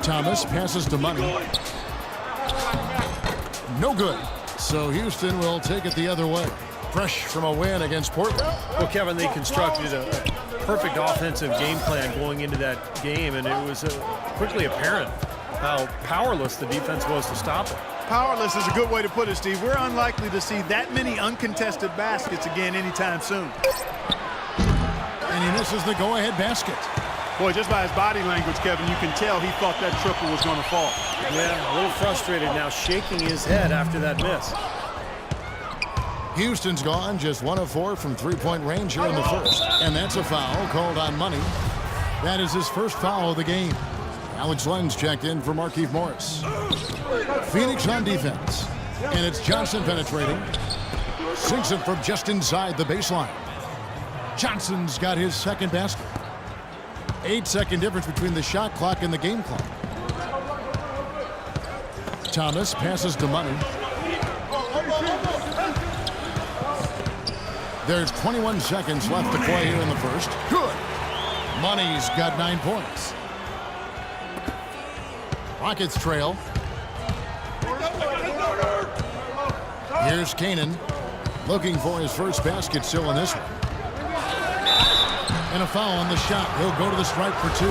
Thomas passes to Money. No good. So Houston will take it the other way. Fresh from a win against Portland. Well, Kevin, they constructed a perfect offensive game plan going into that game, and it was quickly apparent how powerless the defense was to stop it. Powerless is a good way to put it, Steve. We're unlikely to see that many uncontested baskets again anytime soon. And he misses the go-ahead basket. Boy, just by his body language, Kevin, you can tell he thought that triple was going to fall. Yeah, a little frustrated now, shaking his head after that miss. Houston's gone just 1 of 4 from three-point range here in the first. And that's a foul called on Money. That is his first foul of the game. Alex Lenz checked in for Markieff Morris. Phoenix on defense. And it's Johnson penetrating. Sinks it from just inside the baseline. Johnson's got his second basket. 8-second difference between the shot clock and the game clock. Thomas passes to Money. There's 21 seconds left to play here in the first. Good. Money's got 9 points. Rockets trail. Here's Kanan looking for his first basket still in this one. And a foul on the shot. He'll go to the stripe for 2.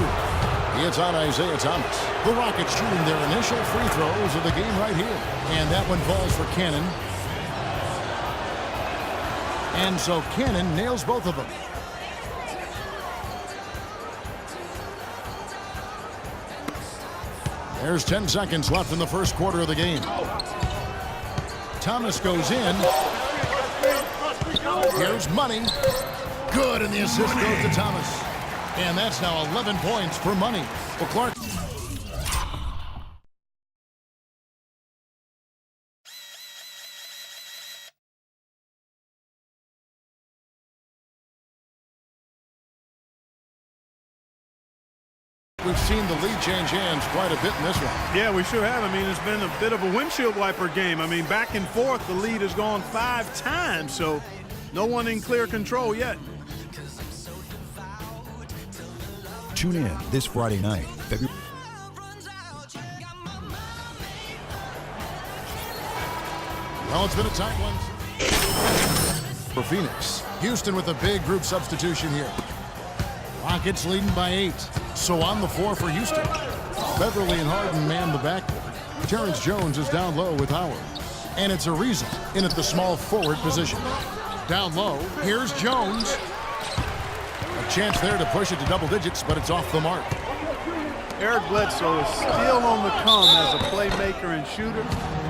It's on Isaiah Thomas. The Rockets shooting their initial free throws of the game right here. And that one falls for Kanan. And so Kanan nails both of them. There's 10 seconds left in the first quarter of the game. Thomas goes in. Here's Money. Good, and the assist goes to Thomas. And that's now 11 points for Money. Well, Clark. We've seen the lead change hands quite a bit in this one. Yeah, we sure have. I mean, it's been a bit of a windshield wiper game. I mean, back and forth, the lead has gone 5 times, so no one in clear control yet. Tune in this Friday night, February. Well, it's been a tight one for Phoenix. Houston with a big group substitution here. Rockets leading by 8. So on the floor for Houston. Beverly and Harden man the backcourt. Terrence Jones is down low with Howard. And it's Ariza in at the small forward position. Down low, here's Jones. A chance there to push it to double digits, but it's off the mark. Eric Bledsoe is still on the come as a playmaker and shooter,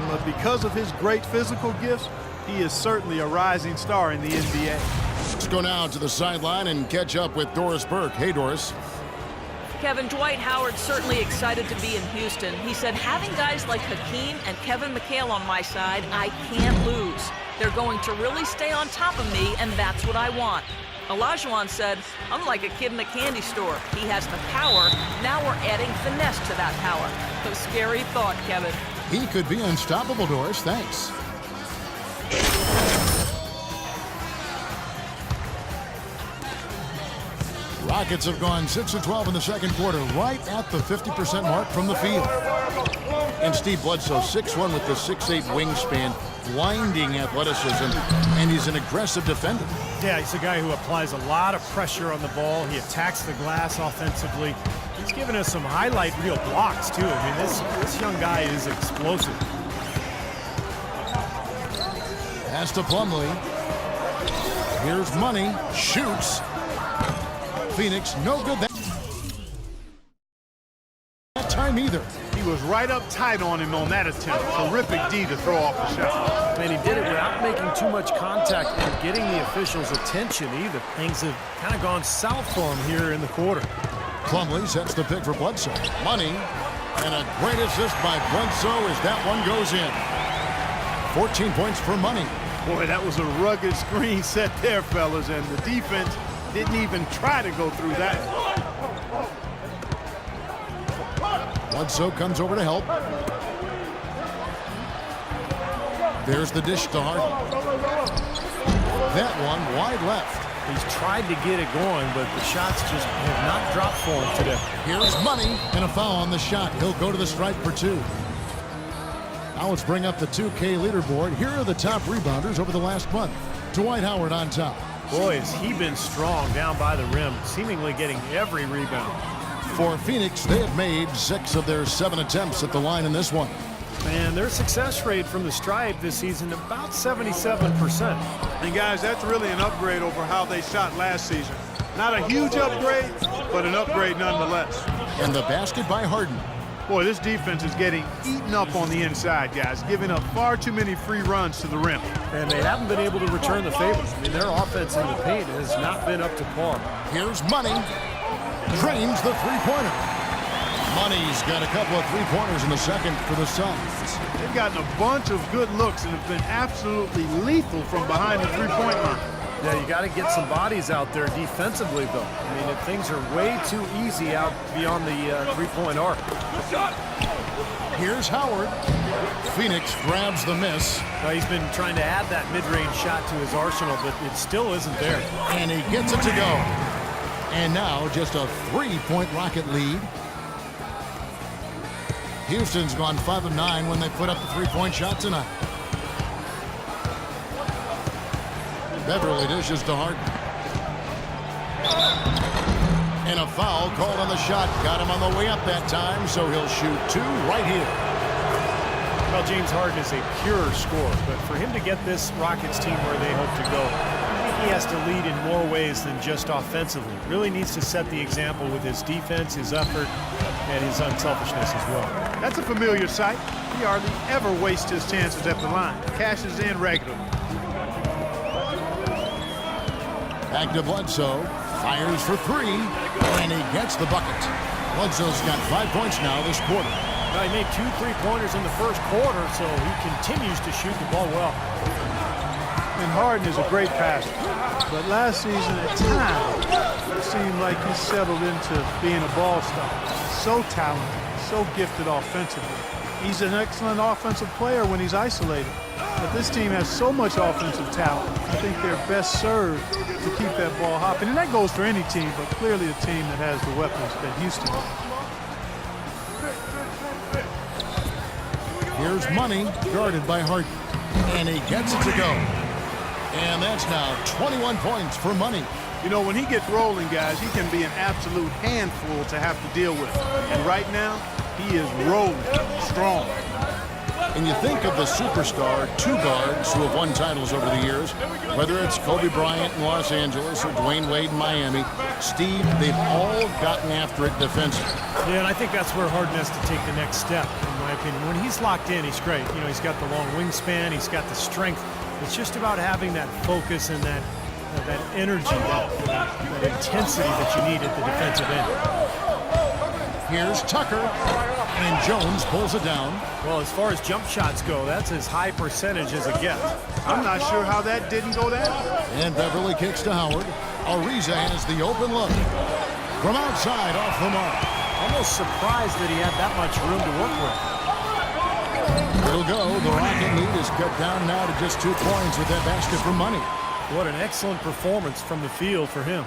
but because of his great physical gifts, he is certainly a rising star in the NBA. Let's go now to the sideline and catch up with Doris Burke. Hey, Doris. Kevin, Dwight Howard's certainly excited to be in Houston. He said, having guys like Hakeem and Kevin McHale on my side, I can't lose. They're going to really stay on top of me, and that's what I want. Olajuwon said, I'm like a kid in a candy store. He has the power. Now we're adding finesse to that power. A scary thought, Kevin. He could be unstoppable, Doris. Thanks. Rockets have gone 6 of 12 in the second quarter, right at the 50% mark from the field. And Steve Bledsoe, 6'1" with the 6'8" wingspan, blinding athleticism, and he's an aggressive defender. Yeah, he's a guy who applies a lot of pressure on the ball. He attacks the glass offensively. He's given us some highlight reel blocks, too. I mean, this young guy is explosive. Pass to Plumlee. Here's Money. Shoots. Phoenix, no good that time either. He was right up tight on him on that attempt. Terrific D to throw off the shot. And he did it without making too much contact and getting the officials' attention either. Things have kind of gone south for him here in the quarter. Plumlee sets the pick for Bledsoe. Money, and a great assist by Bledsoe as that one goes in. 14 points for Money. Boy, that was a rugged screen set there, fellas, and the defense didn't even try to go through that. Bledsoe comes over to help. There's the dish to Harden. That one wide left. He's tried to get it going, but the shots just have not dropped for him today. Here's Money, and a foul on the shot. He'll go to the stripe for 2. Now let's bring up the 2K leaderboard. Here are the top rebounders over the last month. Dwight Howard on top. Boy, has he been strong down by the rim, seemingly getting every rebound. For Phoenix, they have made 6 of their 7 attempts at the line in this one. And their success rate from the stripe this season, about 77%. And guys, that's really an upgrade over how they shot last season. Not a huge upgrade, but an upgrade nonetheless. And the basket by Harden. Boy, this defense is getting eaten up on the inside, guys, giving up far too many free runs to the rim. And they haven't been able to return the favor. I mean, their offense in the paint has not been up to par. Here's Money. Drains the three-pointer. Money's got a couple of three-pointers in the second for the Suns. They've gotten a bunch of good looks and have been absolutely lethal from behind the three-point line. Yeah, you got to get some bodies out there defensively, though. I mean, if things are way too easy out beyond the three-point arc. Here's Howard. Phoenix grabs the miss. Well, he's been trying to add that mid-range shot to his arsenal, but it still isn't there. And he gets it to go. And now just a 3-point Rocket lead. Houston's gone 5 of 9 when they put up the 3-point shot tonight. Beverly dishes to Harden. And a foul called on the shot. Got him on the way up that time, so he'll shoot 2 right here. Well, James Harden is a pure scorer, but for him to get this Rockets team where they hope to go, I think he has to lead in more ways than just offensively. Really needs to set the example with his defense, his effort, and his unselfishness as well. That's a familiar sight. He hardly ever wastes his chances at the line. Cashes in regularly. Back to Bledsoe. Fires for 3, and he gets the bucket. Bledsoe's got 5 points now this quarter. Well, he made 2 3-pointers in the first quarter, so he continues to shoot the ball well. And Harden is a great passer. But last season, at times, it seemed like he settled into being a ball star. So talented, so gifted offensively. He's an excellent offensive player when he's isolated. But this team has so much offensive talent. I think they're best served to keep that ball hopping. And that goes for any team, but clearly a team that has the weapons that Houston has. Here's Money, guarded by Harden. And he gets it to go. And that's now 21 points for Money. You know, when he gets rolling, guys, he can be an absolute handful to have to deal with. And right now, he is rolling strong. And you think of the superstar 2 guards who have won titles over the years, whether it's Kobe Bryant in Los Angeles or Dwayne Wade in Miami, Steve, they've all gotten after it defensively. Yeah, and I think that's where Harden has to take the next step, in my opinion. When he's locked in, he's great. You know, he's got the long wingspan, he's got the strength. It's just about having that focus and that energy, that intensity that you need at the defensive end. Here's Tucker, and Jones pulls it down. Well, as far as jump shots go, that's as high percentage as it gets. I'm not sure how that didn't go down. And Beverly kicks to Howard. Ariza has the open look. From outside, off the mark. Almost surprised that he had that much room to work with. It'll go. The Rocket lead is cut down now to just 2 points with that basket for Money. What an excellent performance from the field for him.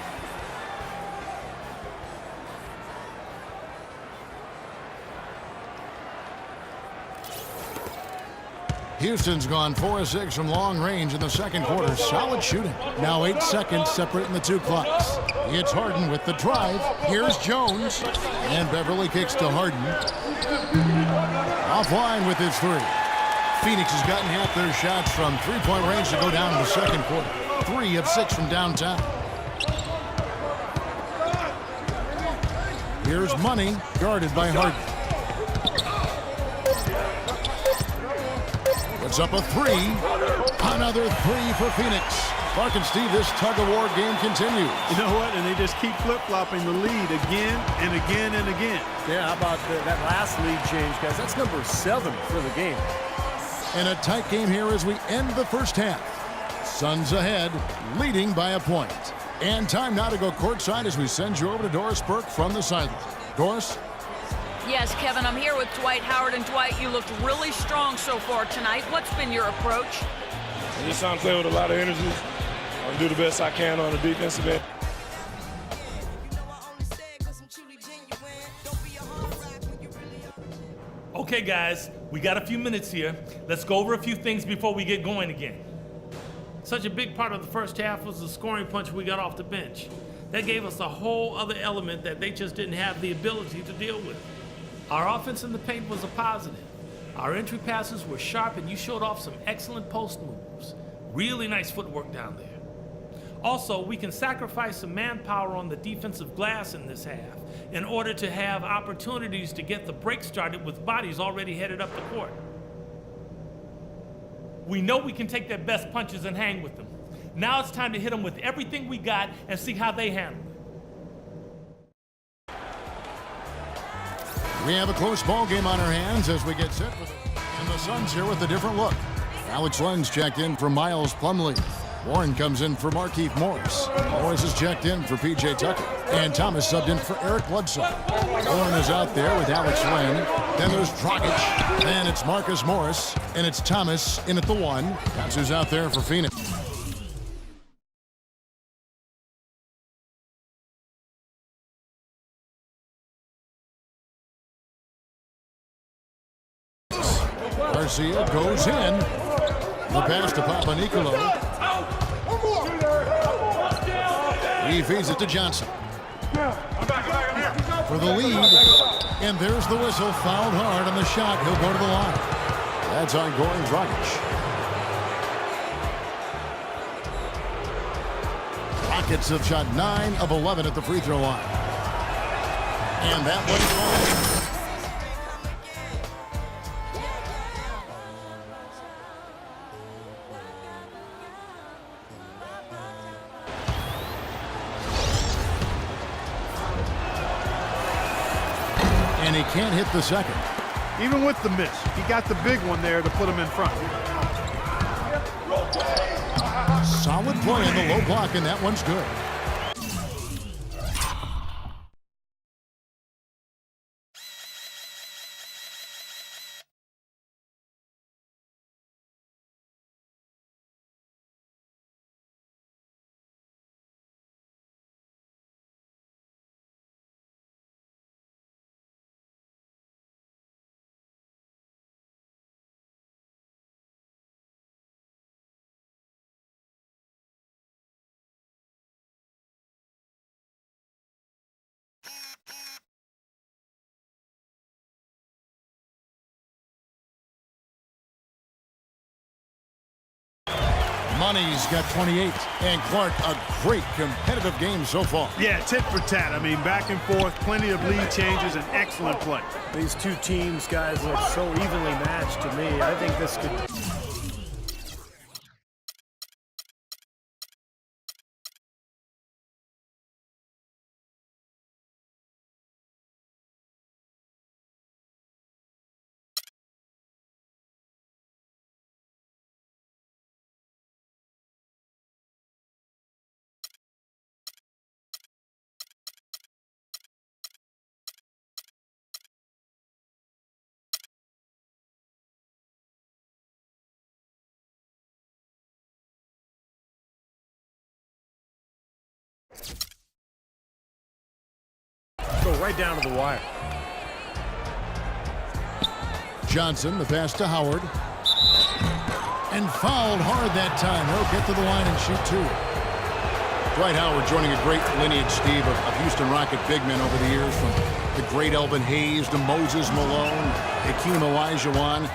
Houston's gone 4 of 6 from long range in the second quarter. Solid shooting. Now 8 seconds separating the 2 clocks. It's Harden with the drive. Here's Jones. And Beverly kicks to Harden. Offline with his 3. Phoenix has gotten half their shots from 3-point range to go down in the second quarter. 3 of 6 from downtown. Here's Money, guarded by Harden. Puts up a 3. Another 3 for Phoenix. Clark and Steve, this tug-of-war game continues. You know what? And they just keep flip-flopping the lead again and again and again. Yeah, how about that last lead change, guys? That's number 7 for the game. And a tight game here as we end the first half. Suns ahead, leading by a point. And time now to go courtside as we send you over to Doris Burke from the sideline. Doris? Yes, Kevin, I'm here with Dwight Howard. And Dwight, you looked really strong so far tonight. What's been your approach? I just trying to play with a lot of energy. do the best I can on the defensive end. Okay, guys, we got a few minutes here. Let's go over a few things before we get going again. Such a big part of the first half was the scoring punch we got off the bench. That gave us a whole other element that they just didn't have the ability to deal with. Our offense in the paint was a positive. Our entry passes were sharp, and you showed off some excellent post moves. Really nice footwork down there. Also, we can sacrifice some manpower on the defensive glass in this half in order to have opportunities to get the break started with bodies already headed up the court. We know we can take their best punches and hang with them. Now it's time to hit them with everything we got and see how they handle it. We have a close ball game on our hands as we get set with it. And the Suns here with a different look. Alex Len's checked in for Miles Plumlee. Warren comes in for Markieff Morris. Morris is checked in for P.J. Tucker. And Thomas subbed in for Eric Bledsoe. Warren is out there with Alex Len. Then there's Dragic. Then it's Marcus Morris. And it's Thomas in at the 1. That's who's out there for Phoenix. Garcia goes in. The pass to Papanikolaou. He feeds it to Johnson. For the lead. And there's the whistle. Fouled hard on the shot. He'll go to the line. That's on Goran Dragic. Rockets have shot 9 of 11 at the free throw line. And that one's falling. And he can't hit the second. Even with the miss, he got the big one there to put him in front. Solid play in the low block, and that one's good. Money's got 28, and Clark, a great competitive game so far. Yeah, tit for tat. I mean, back and forth, plenty of lead changes, and excellent play. These two teams, guys, look so evenly matched to me. I think this could... Go right down to the wire. Johnson, the pass to Howard. And fouled hard that time. He'll get to the line and shoot 2. Dwight Howard joining a great lineage, Steve, of Houston Rocket big men over the years, from the great Elvin Hayes to Moses Malone, Hakeem Olajuwon,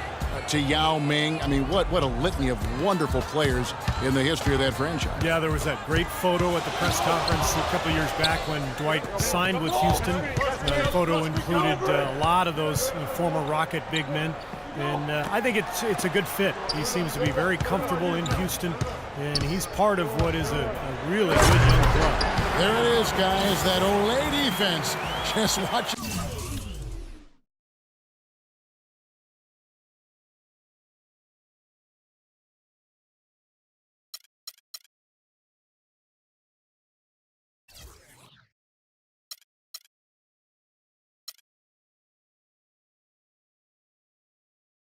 to Yao Ming. I mean, what a litany of wonderful players in the history of that franchise. Yeah, there was that great photo at the press conference a couple years back when Dwight signed with Houston. The photo included a lot of those former Rocket big men. And I think it's a good fit. He seems to be very comfortable in Houston, and he's part of what is a really good young club. There it is, guys, that Olay defense. Just watch it.